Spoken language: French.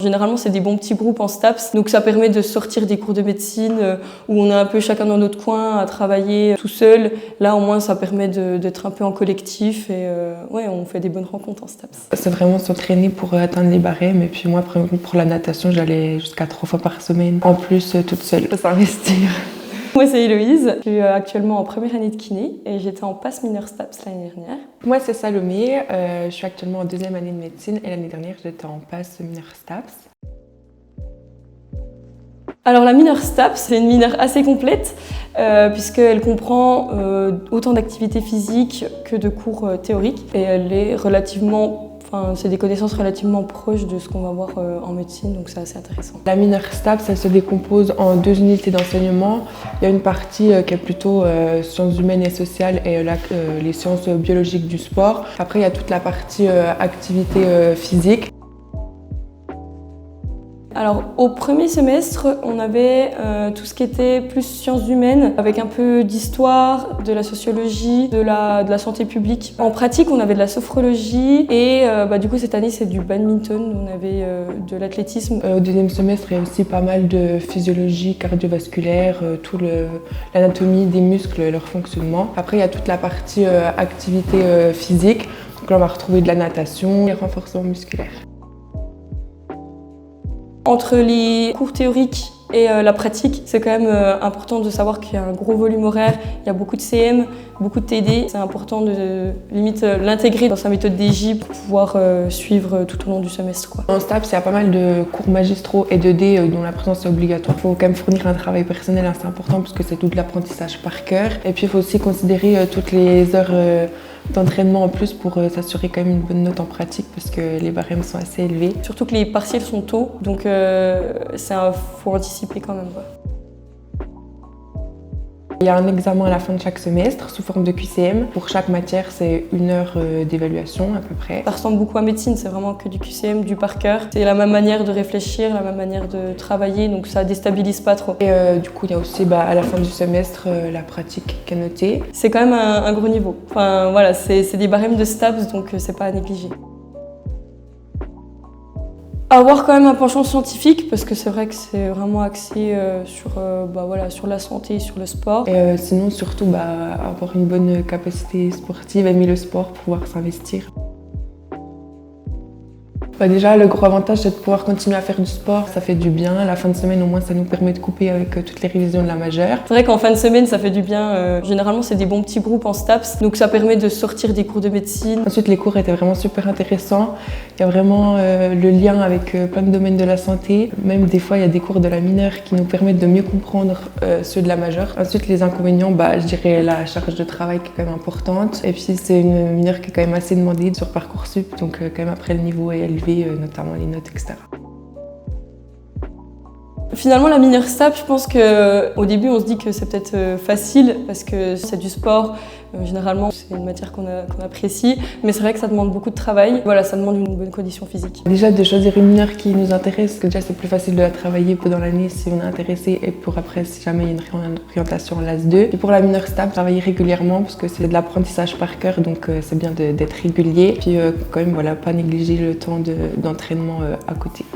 Généralement, c'est des bons petits groupes en STAPS, donc ça permet de sortir des cours de médecine où on est un peu chacun dans notre coin à travailler tout seul. Là, au moins, ça permet d'être un peu en collectif et ouais, on fait des bonnes rencontres en STAPS. C'est vraiment s'entraîner pour atteindre les barèmes. Et puis moi, pour la natation, j'allais jusqu'à 3 fois par semaine. En plus, toute seule, faut s'investir. Moi, c'est Héloïse. Je suis actuellement en première année de kiné et j'étais en passe mineure STAPS l'année dernière. Moi, c'est Salomé. Je suis actuellement en 2e année de médecine et l'année dernière, j'étais en passe mineure STAPS. Alors la mineure STAPS, c'est une mineure assez complète puisqu'elle comprend autant d'activités physiques que de cours théoriques et elle est c'est des connaissances relativement proches de ce qu'on va voir en médecine, donc c'est assez intéressant. La mineure STAPS, elle se décompose en 2 unités d'enseignement. Il y a une partie qui est plutôt sciences humaines et sociales et les sciences biologiques du sport. Après, il y a toute la partie activité physique. Alors au premier semestre, on avait tout ce qui était plus sciences humaines, avec un peu d'histoire, de la sociologie, de la santé publique. En pratique, on avait de la sophrologie et du coup cette année c'est du badminton, on avait de l'athlétisme. Au 2e semestre, il y a aussi pas mal de physiologie cardiovasculaire, l'anatomie des muscles et leur fonctionnement. Après, il y a toute la partie activité physique. Donc là, on va retrouver de la natation et renforcement musculaire. Entre les cours théoriques et la pratique, c'est quand même important de savoir qu'il y a un gros volume horaire, il y a beaucoup de CM, beaucoup de TD. C'est important de limite l'intégrer dans sa méthode DJ pour pouvoir suivre tout au long du semestre, quoi. En STAPS, il y a pas mal de cours magistraux et de D dont la présence est obligatoire. Il faut quand même fournir un travail personnel assez important parce que c'est tout de l'apprentissage par cœur. Et puis il faut aussi considérer toutes les heures d'entraînement en plus pour s'assurer quand même une bonne note en pratique parce que les barèmes sont assez élevés. Surtout que les partiels sont tôt, donc faut anticiper quand même, quoi. Il y a un examen à la fin de chaque semestre sous forme de QCM. Pour chaque matière, c'est 1 heure d'évaluation à peu près. Ça ressemble beaucoup à médecine, c'est vraiment que du QCM, du par cœur. C'est la même manière de réfléchir, la même manière de travailler, donc ça déstabilise pas trop. Et du coup, il y a aussi à la fin du semestre la pratique qui est notée. C'est quand même un gros niveau. Enfin voilà, c'est des barèmes de STAPS, donc c'est pas à négliger. Avoir quand même un penchant scientifique parce que c'est vrai que c'est vraiment axé sur la santé, sur le sport. Et sinon surtout avoir une bonne capacité sportive, aimer le sport pour pouvoir s'investir. Déjà, le gros avantage, c'est de pouvoir continuer à faire du sport. Ça fait du bien. La fin de semaine, au moins, ça nous permet de couper avec toutes les révisions de la majeure. C'est vrai qu'en fin de semaine, ça fait du bien. Généralement, c'est des bons petits groupes en STAPS, donc ça permet de sortir des cours de médecine. Ensuite, les cours étaient vraiment super intéressants. Il y a vraiment le lien avec plein de domaines de la santé. Même des fois, il y a des cours de la mineure qui nous permettent de mieux comprendre ceux de la majeure. Ensuite, les inconvénients, je dirais la charge de travail qui est quand même importante. Et puis, c'est une mineure qui est quand même assez demandée sur Parcoursup, donc quand même après le niveau est élevé. Notamment les notes, etc. Finalement, la mineure STAPS, je pense qu'au début, on se dit que c'est peut-être facile parce que c'est du sport. Généralement, c'est une matière qu'on apprécie, mais c'est vrai que ça demande beaucoup de travail. Voilà, ça demande une bonne condition physique. Déjà, de choisir une mineure qui nous intéresse, parce que déjà, c'est plus facile de la travailler pendant l'année si on est intéressé et pour après, si jamais il y a une orientation en LAS 2. Et pour la mineure STAPS, travailler régulièrement parce que c'est de l'apprentissage par cœur, donc c'est bien d'être régulier. Puis quand même, pas négliger le temps d'entraînement à côté.